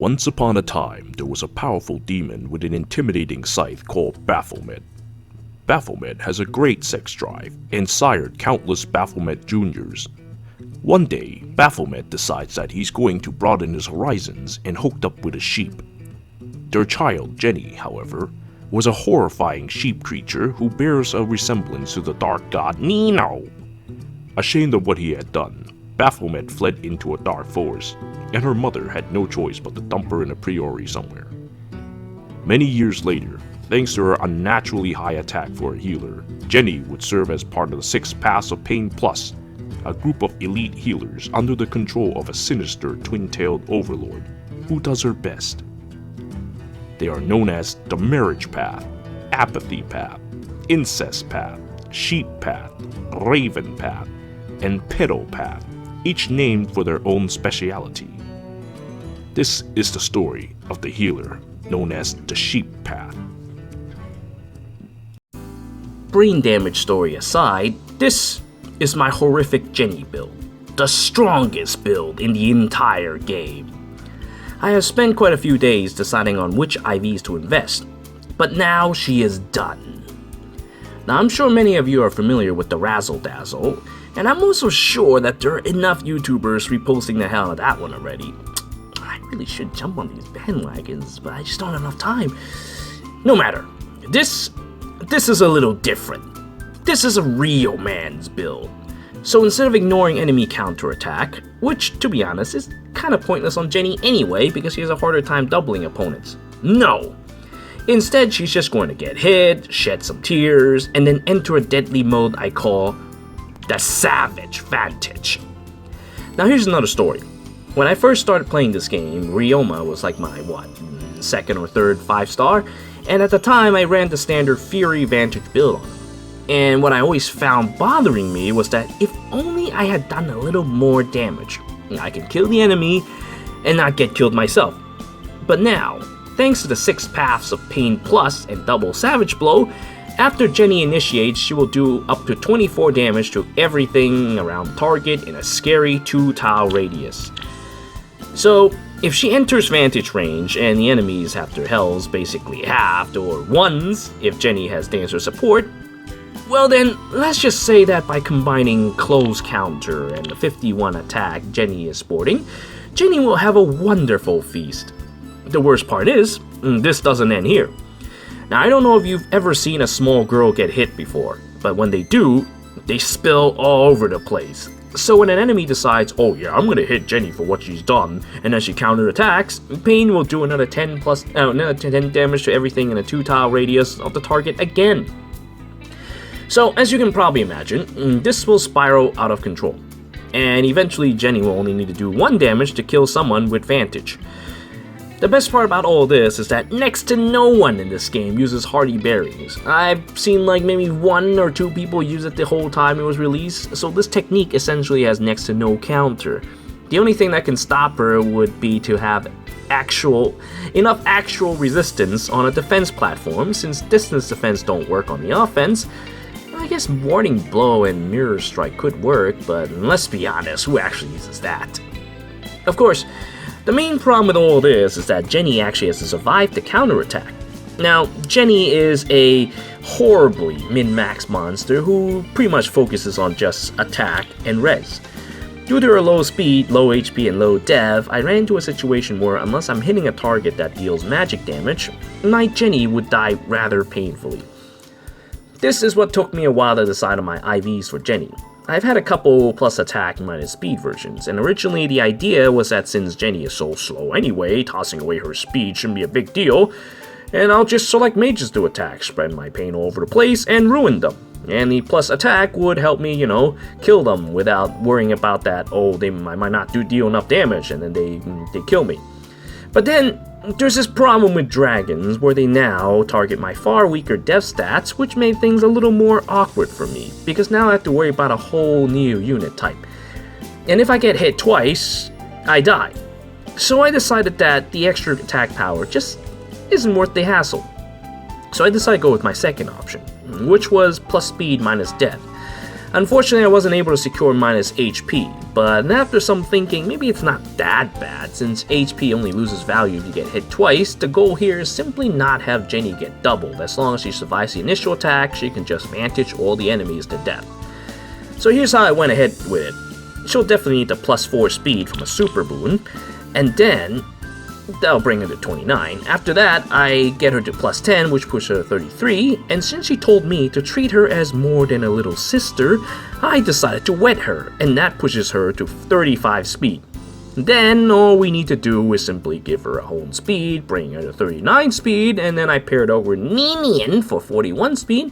Once upon a time, there was a powerful demon with an intimidating scythe called Baphomet. Baphomet has a great sex drive and sired countless Baphomet juniors. One day, Baphomet decides that he's going to broaden his horizons and hooked up with a sheep. Their child, Genny, however, was a horrifying sheep creature who bears a resemblance to the dark god Nino. Ashamed of what he had done, Baphomet fled into a dark forest, and her mother had no choice but to dump her in a priory somewhere. Many years later, thanks to her unnaturally high attack for a healer, Genny would serve as part of the 6 Paths of Pain Plus, a group of elite healers under the control of a sinister twin-tailed overlord who does her best. They are known as the Marriage Path, Apathy Path, Incest Path, Sheep Path, Raven Path, and Pedo Path, each named for their own speciality. This is the story of the healer known as the Sheep Path. Brain damage story aside, this is my horrific Genny build, the strongest build in the entire game. I have spent quite a few days deciding on which IVs to invest, but now she is done. Now I'm sure many of you are familiar with the Razzle Dazzle, and I'm also sure that there are enough YouTubers reposting the hell out of that one already. I really should jump on these bandwagons, but I just don't have enough time. No matter, this is a little different. This is a real man's build. So instead of ignoring enemy counterattack, which to be honest is kind of pointless on Genny anyway because she has a harder time doubling opponents, no. Instead, she's just going to get hit, shed some tears, and then enter a deadly mode I call the SAVAGE Vantage. Now here's another story. When I first started playing this game, Ryoma was like my, second or third 5-star, and at the time I ran the standard Fury Vantage build on him. And what I always found bothering me was that if only I had done a little more damage, I could kill the enemy and not get killed myself. But now, thanks to the 6 Paths of Pain Plus and double Savage Blow, after Genny initiates, she will do up to 24 damage to everything around target in a scary 2-tile radius. So, if she enters Vantage range and the enemies have their health basically halved or ones if Genny has dancer support, well then, let's just say that by combining Close Counter and the 51 attack Genny is sporting, Genny will have a wonderful feast. The worst part is, this doesn't end here. Now I don't know if you've ever seen a small girl get hit before, but when they do, they spill all over the place. So when an enemy decides, oh yeah, I'm gonna hit Genny for what she's done, and as she counterattacks, Pain will do another 10 damage to everything in a 2-tile radius of the target again. So, as you can probably imagine, this will spiral out of control, and eventually Genny will only need to do 1 damage to kill someone with Vantage. The best part about all this is that next to no one in this game uses Hardy Berries. I've seen like maybe 1 or 2 people use it the whole time it was released, so this technique essentially has next to no counter. The only thing that can stop her would be to have enough actual resistance on a defense platform, since distance defense don't work on the offense. I guess Warding Blow and Mirror Strike could work, but let's be honest, who actually uses that? Of course, the main problem with all this is that Genny actually has to survive the counterattack. Now, Genny is a horribly min-max monster who pretty much focuses on just attack and res. Due to her low speed, low HP, and low dev, I ran into a situation where unless I'm hitting a target that deals magic damage, my Genny would die rather painfully. This is what took me a while to decide on my IVs for Genny. I've had a couple plus attack minus speed versions, and originally the idea was that since Genny is so slow anyway, tossing away her speed shouldn't be a big deal, and I'll just select mages to attack, spread my pain all over the place, and ruin them. And the plus attack would help me, kill them without worrying about that, I might not deal enough damage, and then they kill me. But then, there's this problem with dragons where they now target my far weaker dev stats, which made things a little more awkward for me, because now I have to worry about a whole new unit type. And if I get hit twice, I die. So I decided that the extra attack power just isn't worth the hassle. So I decided to go with my second option, which was plus speed minus dev. Unfortunately, I wasn't able to secure minus HP, but after some thinking, maybe it's not that bad. Since HP only loses value if you get hit twice, the goal here is simply not have Genny get doubled. As long as she survives the initial attack, she can just Vantage all the enemies to death. So here's how I went ahead with it. She'll definitely need the +4 speed from a super boon, and then that'll bring her to 29. After that, I get her to +10, which pushes her to 33, and since she told me to treat her as more than a little sister, I decided to wet her, and that pushes her to 35 speed. Then all we need to do is simply give her a whole speed, bring her to 39 speed, and then I paired over Nino for 41 speed.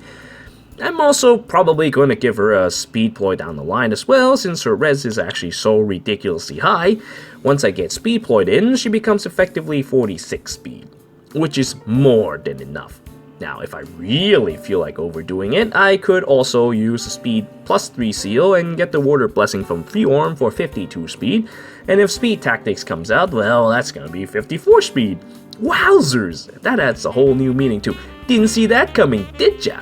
I'm also probably going to give her a speed ploy down the line as well, since her res is actually so ridiculously high. Once I get speed ployed in, she becomes effectively 46 speed, which is more than enough. Now, if I really feel like overdoing it, I could also use the speed +3 seal and get the water blessing from Fjorm for 52 speed, and if speed tactics comes out, well, that's going to be 54 speed. Wowzers! That adds a whole new meaning to didn't see that coming, did ya?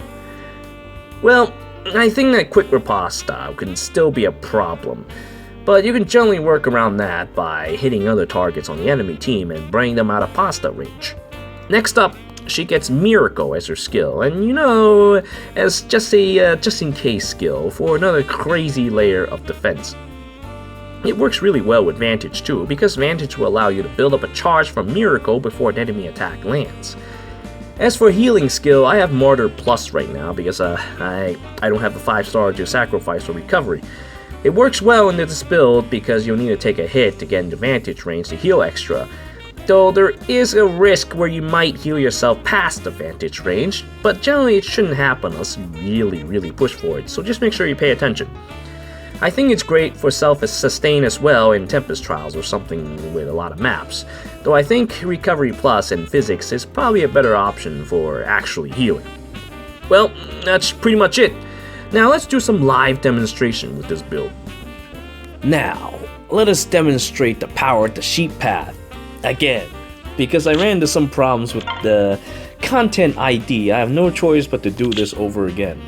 Well, I think that quick riposte style can still be a problem, but you can generally work around that by hitting other targets on the enemy team and bringing them out of pasta range. Next up, she gets Miracle as her skill, and as just a just-in-case skill for another crazy layer of defense. It works really well with Vantage too, because Vantage will allow you to build up a charge from Miracle before an enemy attack lands. As for healing skill, I have Martyr Plus right now because I don't have the 5-star to sacrifice for recovery. It works well in this build because you'll need to take a hit to get into Vantage range to heal extra, though there is a risk where you might heal yourself past the Vantage range, but generally it shouldn't happen unless you really push for it, so just make sure you pay attention. I think it's great for self-sustain as well in Tempest Trials or something with a lot of maps, though I think Recovery Plus and Physics is probably a better option for actually healing. Well, that's pretty much it. Now let's do some live demonstration with this build. Now, let us demonstrate the power of the sheep path. Again, because I ran into some problems with the content ID, I have no choice but to do this over again.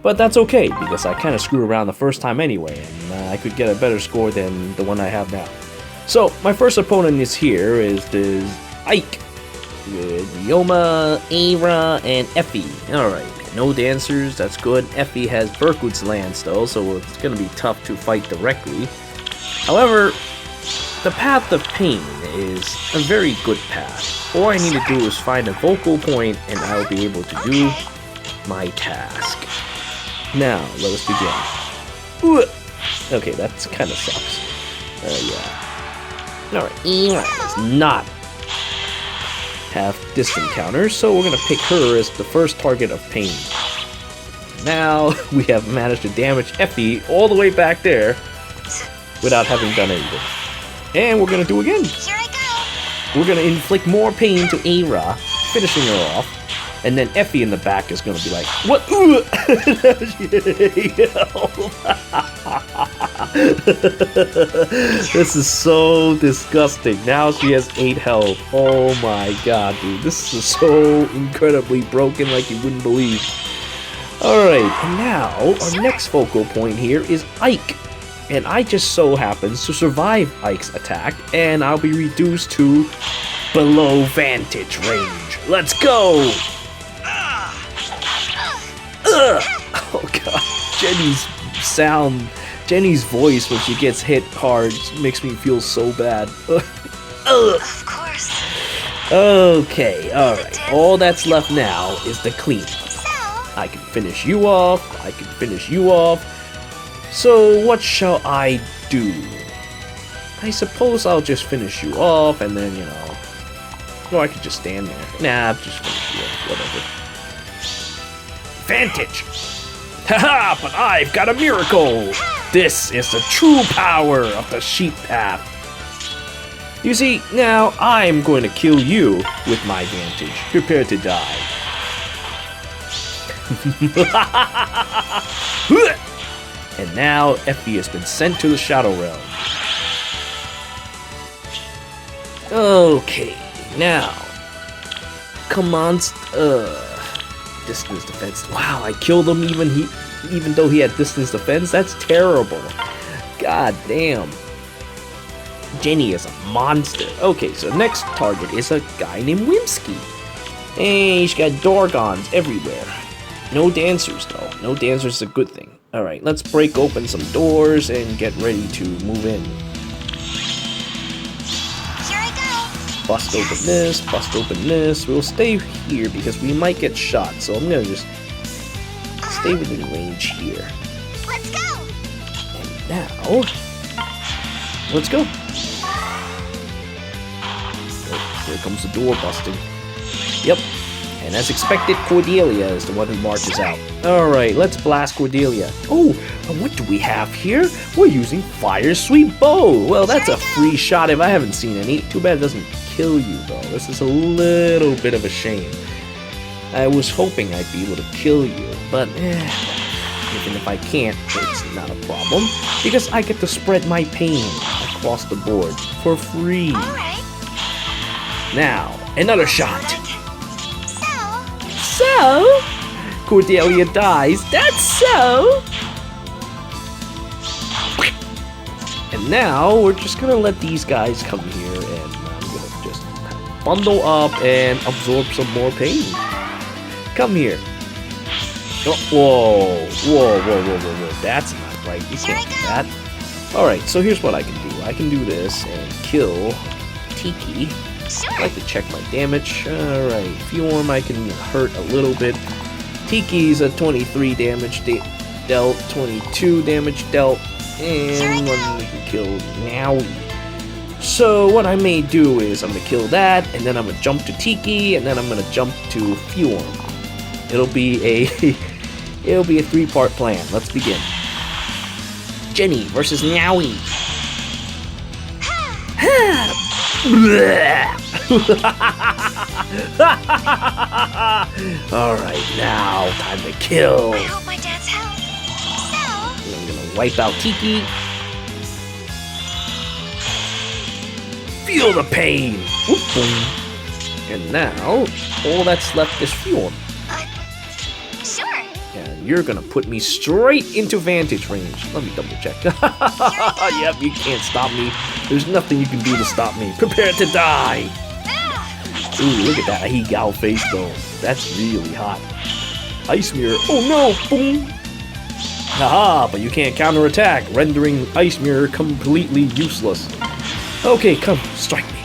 But that's okay, because I kind of screwed around the first time anyway, and I could get a better score than the one I have now. So, my first opponent is Ike, with Yoma, Aira, and Effie. Alright, no dancers, that's good. Effie has Berkut's Lance though, so it's gonna be tough to fight directly. However, the Path of Pain is a very good path. All I need to do is find a focal point, and I'll be able to do my task. Now, let us begin. Okay, that kind of sucks. Yeah. Alright, Aira does not have distant counters, so we're going to pick her as the first target of pain. Now, we have managed to damage Effie all the way back there without having done anything. And we're going to do again. Here I go. We're going to inflict more pain to Aira, finishing her off. And then Effie in the back is going to be like, what? This is so disgusting. Now she has 8 health. Oh my god, dude. This is so incredibly broken like you wouldn't believe. Alright, and now our next focal point here is Ike. And I just so happens to survive Ike's attack, and I'll be reduced to below Vantage range. Let's go! Oh god, Genny's voice when she gets hit hard makes me feel so bad. Of course. Okay, alright, all that's left now is the cleanup. I can finish you off, so what shall I do? I suppose I'll just finish you off and then, or I could just stand there. Nah, I'll just finish you off, whatever. Vantage! Haha, but I've got a miracle! This is the true power of the sheep path. You see, now I'm going to kill you with my Vantage. Prepare to die. And now Effie has been sent to the Shadow Realm. Okay, now. Come on, distance defense. Wow, I killed him even even though he had distance defense. That's terrible. God damn. Genny is a monster. Okay, so next target is a guy named Whimsky. Hey, he's got Dorgons everywhere. No dancers, though. No dancers is a good thing. Alright, let's break open some doors and get ready to move in. Here I go. Bust open this, bust open this. We'll stay here because we might get shot, so I'm gonna just stay within range here. Let's go. And now, let's go. Oh, here comes the door busting. Yep. And as expected, Cordelia is the one who marches out. Alright, let's blast Cordelia. Oh, and what do we have here? We're using Fire Sweet Bow. Well, that's a free shot if I haven't seen any. Too bad it doesn't kill you, though. This is a little bit of a shame. I was hoping I'd be able to kill you, but even if I can't, it's not a problem. Because I get to spread my pain across the board for free. All right. Now, another shot. So, So, Cordelia dies. That's so. And now we're just gonna let these guys come here, and I'm gonna just bundle up and absorb some more pain. Come here. Oh, whoa, whoa, whoa, whoa, whoa, whoa. That's not right. You can't do that. All right. So here's what I can do. I can do this and kill Tiki. I like to check my damage. Alright, Fjorm I can hurt a little bit. Tiki's a 23 damage dealt, 22 damage dealt, and one we can kill now. So what I may do is I'm gonna kill that, and then I'm gonna jump to Tiki, and then I'm gonna jump to Fjorm. It'll be a three-part plan. Let's begin. Genny versus Nowie. Alright, now time to kill. I hope my dad's help. So, I'm gonna wipe out Tiki. Feel the pain. Whoop, boom. And now, all that's left is Fjorm. sure. And you're gonna put me straight into vantage range. Let me double check. Yep, you can't stop me. There's nothing you can do to stop me. Prepare to die. Ooh, look at that He-Gal face though. That's really hot. Ice Mirror. Oh no! Boom! Haha, but you can't counterattack, rendering Ice Mirror completely useless. Okay, come, strike me.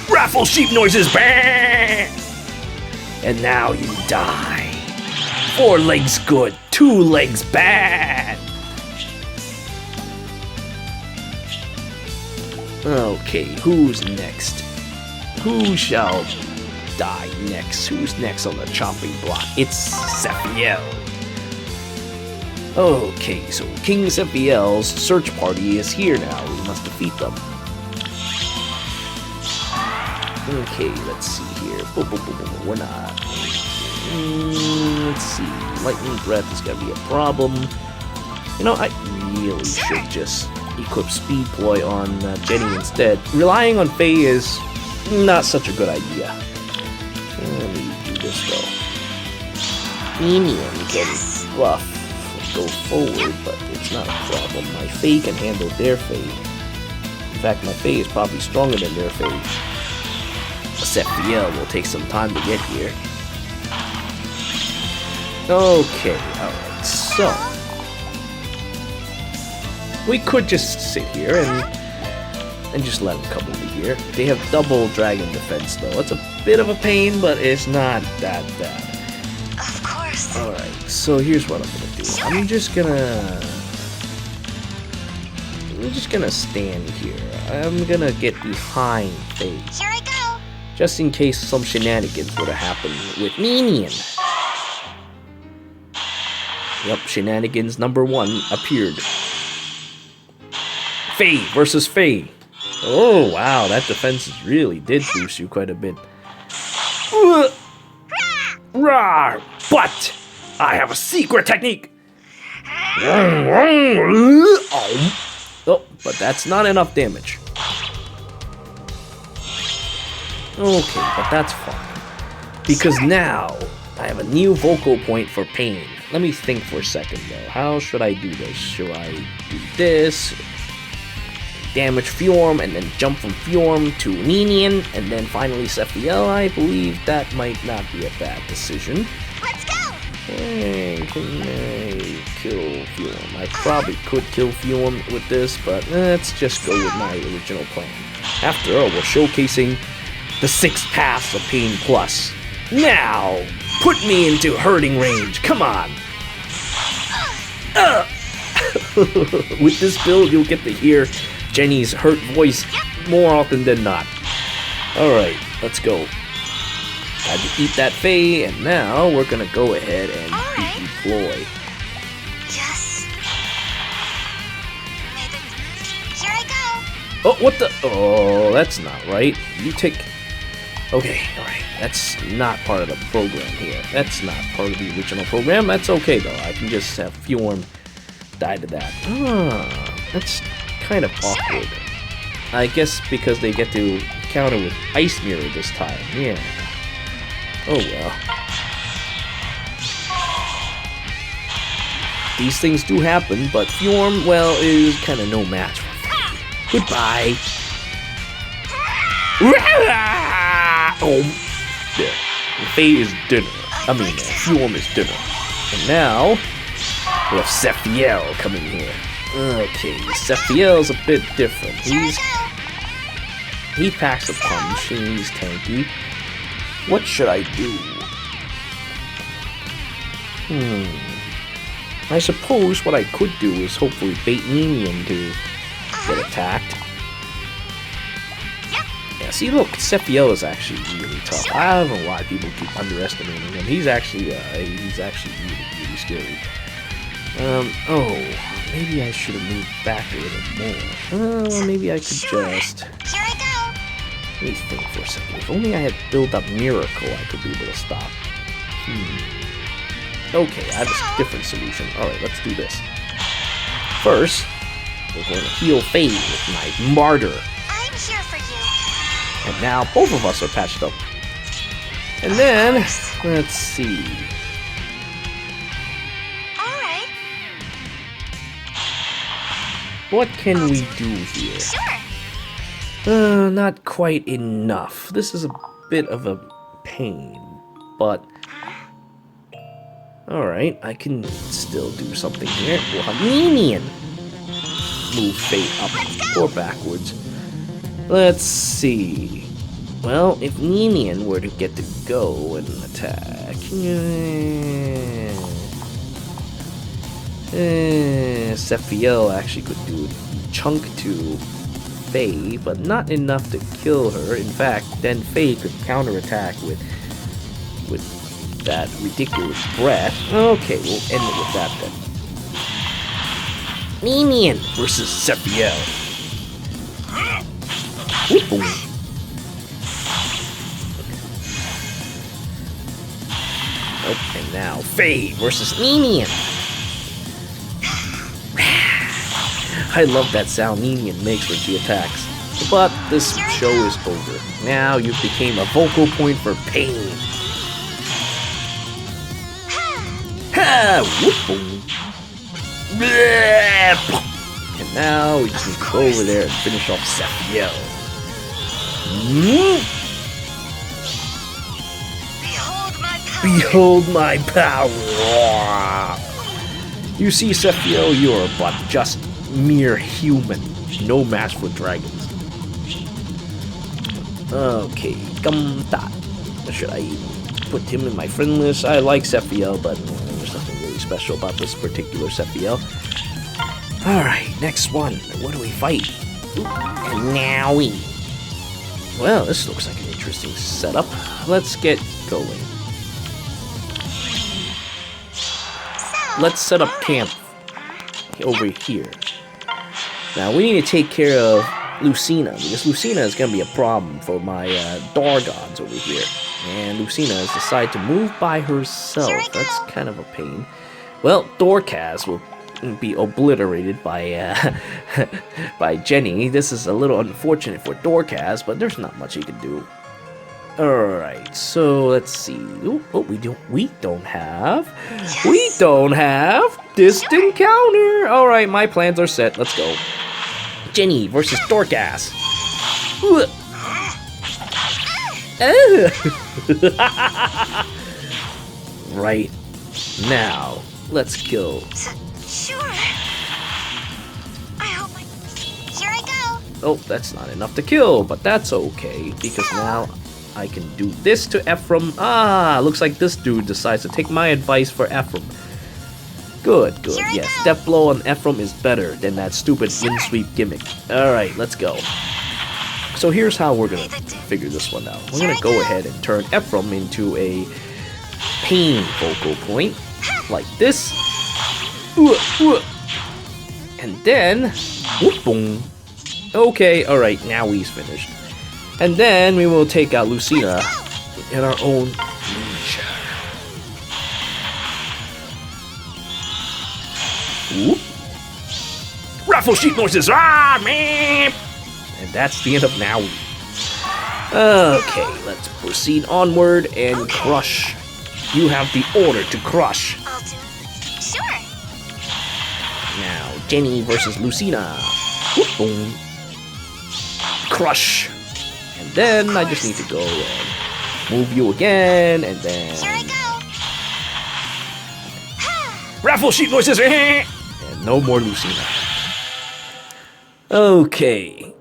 Wrathful sheep noises. Bah! And now you die. 4 legs good, 2 legs bad. Okay, who's next? Who shall die next? Who's next on the chopping block? It's Sephiel. Okay, so King Sephiel's search party is here now. We must defeat them. Okay, let's see here. We're not. Let's see. Lightning Breath is gonna be a problem. You know, I really should just equip Speed Ploy on Genny instead. Relying on Fei is not such a good idea. Let me do this though. Minion can buff and go forward, but it's not a problem. My Fei can handle their Fei. In fact, my Fei is probably stronger than their Fei. Sephiel will take some time to get here. Okay, alright, so we could just sit here and just let them come over here. They have double dragon defense though. It's a bit of a pain, but it's not that bad. Of course. Alright, so here's what I'm gonna do. I'm just gonna stand here. I'm gonna get behind Fei. Here I go. Just in case some shenanigans were to happen with Minion. Yep, shenanigans number 1 appeared. Fei versus Fei. Oh, wow, that defense really did boost you quite a bit. Rawr! But I have a secret technique. Oh, but that's not enough damage. Okay, but that's fine. Because now I have a new vocal point for pain. Let me think for a second though. How should I do this? Should I do this? Damage Fjorm and then jump from Fjorm to Ninian and then finally Sephiel? I believe that might not be a bad decision. Let's go! Hey, can I kill Fjorm? I probably could kill Fjorm with this, but let's just go with my original plan. After all, we're showcasing the 6 paths of Pain Plus. Now, put me into hurting range. Come on. With this build, you'll get to hear Jenny's hurt voice more often than not. Alright, let's go. Had to eat that Fae, and now we're gonna go ahead and deploy. Yes. Here I go. Oh, what the? Oh, that's not right. You take... Okay, alright. That's not part of the program here. That's not part of the original program. That's okay, though. I can just have Fjorm die to that. Ah, that's kind of awkward. I guess because they get to counter with Ice Mirror this time. Yeah. Oh well. These things do happen, but Fjorm, well, is kind of no match for me. Goodbye. Oh, yeah. Fae is dinner. I mean, Fjorm is dinner. And now, we have Sephiel coming here. Okay, Sephiel's a bit different. He packs a punch and he's tanky. What should I do? I suppose what I could do is hopefully bait Ninian to get attacked. Yeah, see, look, Sephiel is actually really tough. I don't know why people keep underestimating him. He's actually really, really scary. Oh, maybe I should have moved back a little more. Maybe I could just... Here I go. Let me think for a second. If only I had built up Miracle, I could be able to stop. Okay, I have a different solution. Alright, let's do this. First, we're going to heal Fae with my Martyr. I'm here for you. And now both of us are patched up. And then, let's see. Alright. What can we do here? Sure. Not quite enough. This is a bit of a pain, but... Alright, I can still do something here. We'll have Ninian move Fate up or backwards. Let's see. Well, if Ninian were to get to go and attack... Sephiel actually could do a chunk to Faye, but not enough to kill her. In fact, then Faye could counterattack with that ridiculous breath. Okay, we'll end it with that then. Ninian versus Sephiel. Boom. Oh, and now Faye versus Ninian. I love that sound Ninian makes when she attacks. But this show is over. Now you became a vocal point for pain. Ha! And now we just need to go over there and finish off Sephiel. Behold my power! You see, Sephiel, you are but just mere human. No match for dragons. Okay, Gumtat. Should I put him in my friend list? I like Sephiel, but there's nothing really special about this particular Sephiel. Alright, next one. What do we fight? And now we... Well, this looks like an interesting setup. Let's get going. Let's set up camp over here. Now, we need to take care of Lucina, because Lucina is going to be a problem for my Dar gods over here. And Lucina has decided to move by herself. That's kind of a pain. Well, Dorcas will be obliterated by by Jenny. This is a little unfortunate for Dorcas, but there's not much he can do. Alright, so let's see. Ooh, oh, we don't have distant counter. Alright, my plans are set. Let's go. Genny versus Dorcas. Right now, let's kill. Sure. I hope Here I go. Oh, that's not enough to kill, but that's okay, because now I can do this to Ephraim. Ah, looks like this dude decides to take my advice for Ephraim. Good. Yes, Death Blow on Ephraim is better than that stupid wind sweep gimmick. Alright, let's go. So here's how we're gonna figure this one out. We're gonna go ahead and turn Ephraim into a pain focal point, like this. And then, whoop, boom. Okay, alright, now he's finished. And then we will take out Lucina in our own leisure. Whoop. Wrathful Sheep noises! Ah, man! And that's the end of now. Okay, let's proceed onward and crush. You have the order to crush. I'll do. Sure. Now, Genny versus Lucina. Whoop, boom. Crush. And then I just need to go and move you again, and then... Here I go. Wrathful Sheep noises! And no more Lucina. Okay.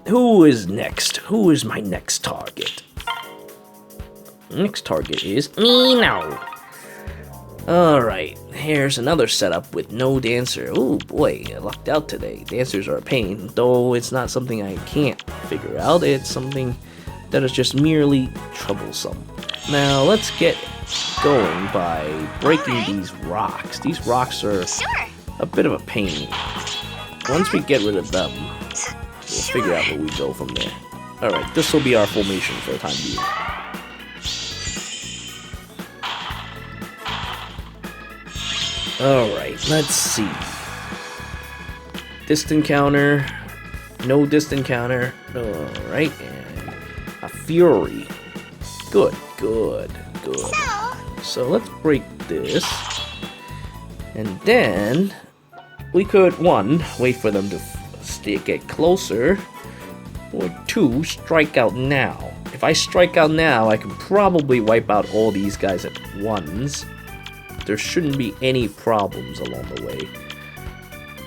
Who is next? Who is my next target? Next target is Nino. Alright, here's another setup with no dancer. Oh boy, I lucked out today. Dancers are a pain, though it's not something I can't figure out. It's something that is just merely troublesome. Now, let's get going by breaking these rocks. These rocks are a bit of a pain. Once we get rid of them, we'll figure out where we go from there. Alright, this will be our formation for the time being. Alright, let's see. Distant counter. No distant counter. Alright, and a fury. Good. So let's break this. And then we could, 1, wait for them to get closer. Or 2, strike out now. If I strike out now, I can probably wipe out all these guys at once. There shouldn't be any problems along the way.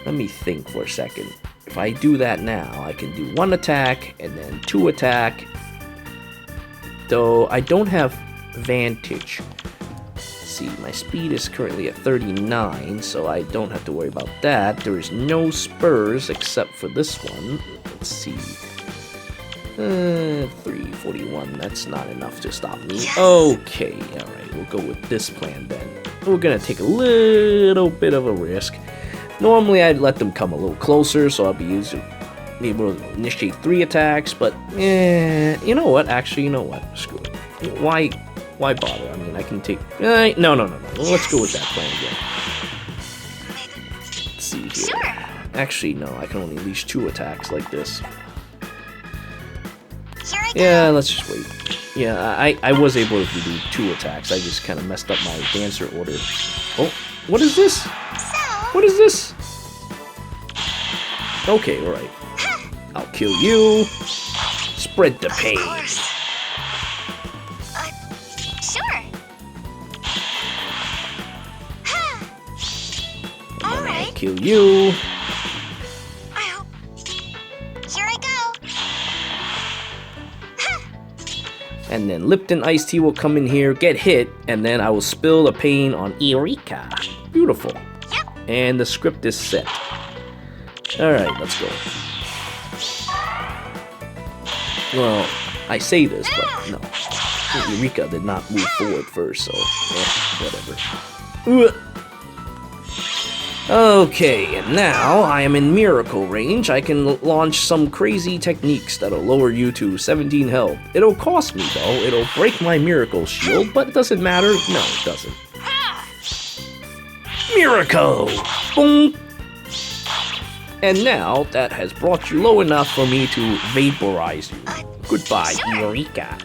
Let me think for a second. If I do that now, I can do 1 attack and then 2 attack. Though I don't have Vantage. Let's see, my speed is currently at 39, so I don't have to worry about that. There is no spurs except for this one. Let's see. 341, that's not enough to stop me. Okay, alright, we'll go with this plan then. We're gonna take a little bit of a risk. Normally I'd let them come a little closer, so I'll be able to initiate 3 attacks, but you know what? Actually, you know what? Screw it. Why bother? I mean, I can take... No. Let's go with that plan again. Let's see here. Actually, no, I can only unleash 2 attacks like this. Yeah, let's just wait. Yeah, I was able to do 2 attacks. I just kind of messed up my dancer order. Oh, what is this? What is this? Okay, alright. I'll kill you. Spread the pain. Sure. And then I'll kill you. And then Lipton Iced Tea will come in here, get hit, and then I will spill the pain on Eureka. Beautiful. Yep. And the script is set. Alright, let's go. Well, I say this, but no. Eureka did not move forward first, so whatever. Okay, and now I am in miracle range. I can launch some crazy techniques that'll lower you to 17 health. It'll cost me though, it'll break my miracle shield, but it doesn't matter. No, it doesn't. Miracle! Boom! And now that has brought you low enough for me to vaporize you. Goodbye, Eureka.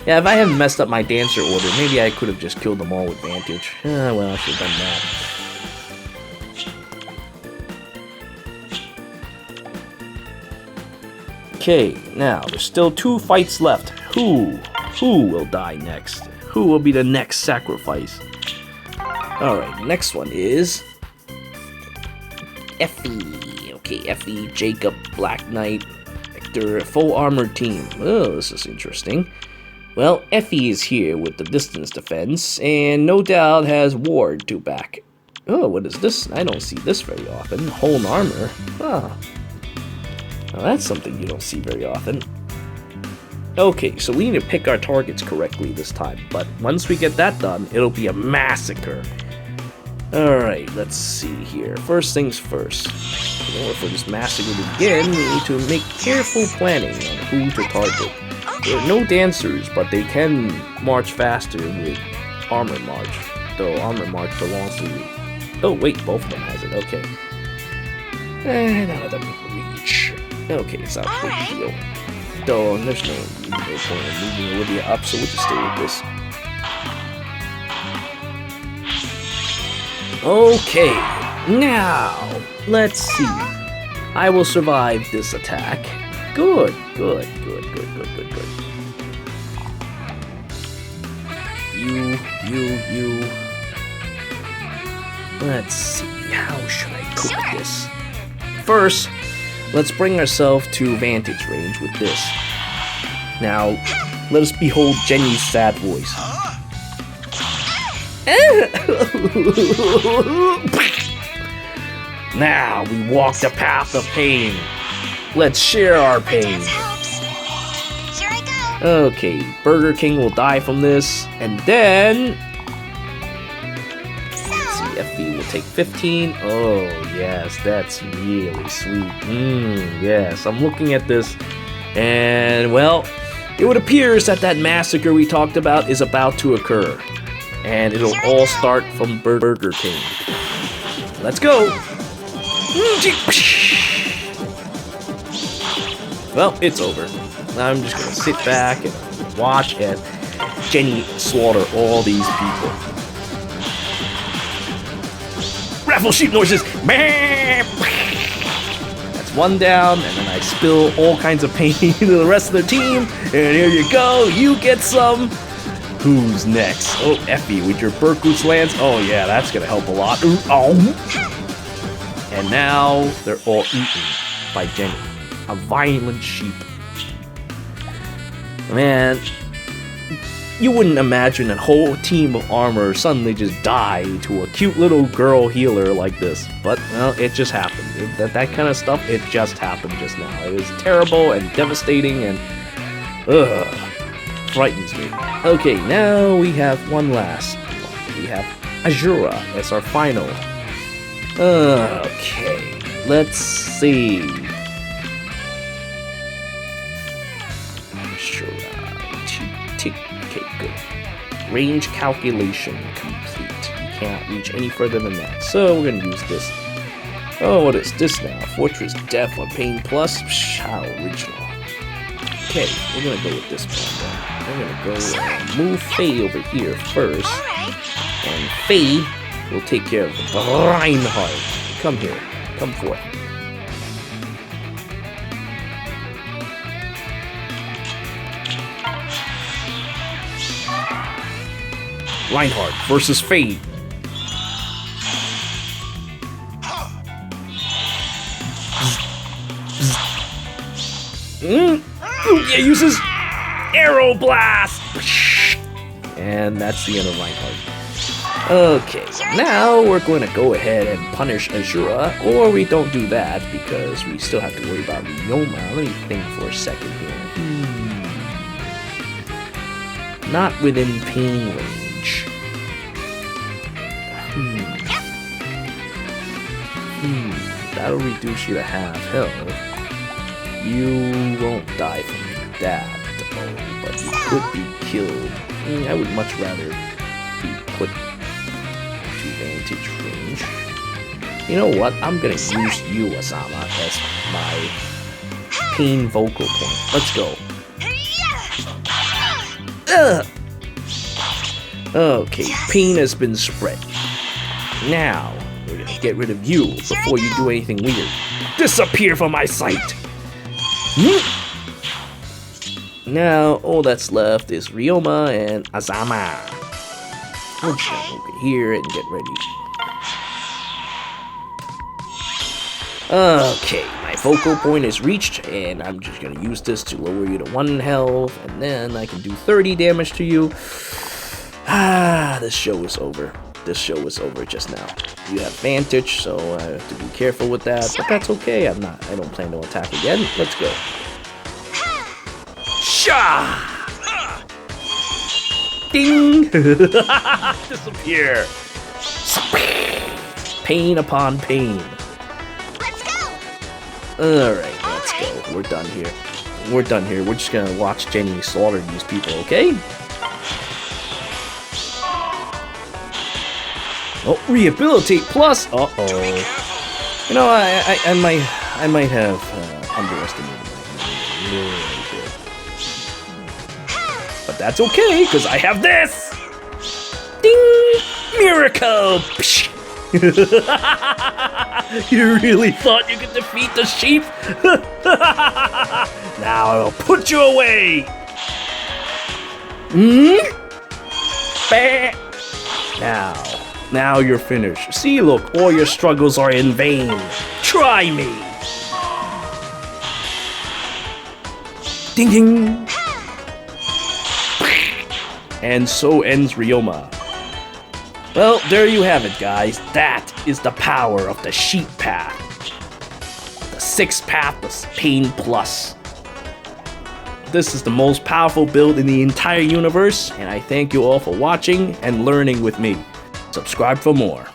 Yeah, if I hadn't messed up my dancer order, maybe I could have just killed them all with Vantage. Well, I should have done that. Okay, now there's still 2 fights left. Who will die next? Who will be the next sacrifice? Alright, next one is Effie. Okay, Effie, Jacob, Black Knight, Victor, full armored team. Oh, this is interesting. Well, Effie is here with the distance defense, and no doubt has Ward to back. Oh, what is this? I don't see this very often. Whole armor. Huh. Now that's something you don't see very often. Okay, so we need to pick our targets correctly this time, but once we get that done, it'll be a massacre. Alright, let's see here. First things first. In order for this massacre to begin, we need to make careful planning on who to target. There are no dancers, but they can march faster with Armor March, though Armor March belongs to... Oh wait, both of them has it, okay. None of them reach. Okay, it's not a big deal. Though there's no point in moving Olivia up, so we'll just stay with this. Okay, now, let's see. I will survive this attack. Good. You. Let's see, how should I cook this? First, let's bring ourselves to Vantage range with this. Now, let us behold Jenny's sad voice. Now we walk the path of pain. Let's share our pain. Here I go. Okay, Burger King will die from this, and then... Let's see, FB will take 15. Oh, yes, that's really sweet. Yes, I'm looking at this, and, well, it appears that massacre we talked about is about to occur. And it'll all start from Burger King. Let's go! Well, it's over. I'm just gonna sit back and watch as Jenny slaughter all these people. Raffle sheep noises! That's one down, and then I spill all kinds of pain to the rest of the team. And here you go, you get some. Who's next? Oh, Effie with your Berkut's Lance. Oh yeah, that's gonna help a lot. Ooh, oh. And now they're all eaten by Jenny, a violent sheep. Man, you wouldn't imagine a whole team of armor suddenly just die to a cute little girl healer like this. But, well, it just happened. That kind of stuff, it just happened just now. It is terrible and devastating and... frightens me. Okay, now we have one last. We have Azura as our final. Okay, let's see. Azura. Okay, good. Range calculation complete. You can't reach any further than that. So we're gonna use this. Oh, what is this now? Fortress Death on Pain Plus? How original. Okay, we're gonna go with this plan then. I'm gonna go move Faye over here first. And Faye will take care of the Reinhardt. Come here. Come forth. Reinhardt versus Faye. Yeah, uses Arrow Blast! And that's the end of Reinhardt. Okay, now we're going to go ahead and punish Azura, or we don't do that because we still have to worry about Ryoma. Let me think for a second here. Not within pain range. That'll reduce you to half health. You won't die from that, but you could be killed. I would much rather be put to Vantage range. You know what? I'm gonna use you, Asama, as my Pain vocal point. Let's go. Okay, pain has been spread. Now, we're gonna get rid of you before you do anything weird. Disappear from my sight! Now, all that's left is Ryoma and Azama. We'll just go over here and get ready. Okay, my focal point is reached, and I'm just gonna use this to lower you to 1 health, and then I can do 30 damage to you. This show is over. This show is over just now. You have Vantage, so I have to be careful with that, but that's okay. I don't plan to attack again. Let's go. Sha! Ding! Disappear! Pain upon pain. Let's go. Alright, let's go. We're done here. We're done here. We're just gonna watch Genny slaughter these people, okay? Oh, rehabilitate plus. Uh-oh. You know, I might have underestimated my really good. But that's okay, because I have this. Ding! Miracle! You really thought you could defeat the sheep? Now I'll put you away. Now you're finished. See, look, all your struggles are in vain. Try me. Ding ding. And so ends Ryoma. Well, there you have it, guys. That is the power of the sheep path. The 6th path of Pain Plus. This is the most powerful build in the entire universe, and I thank you all for watching and learning with me. Subscribe for more.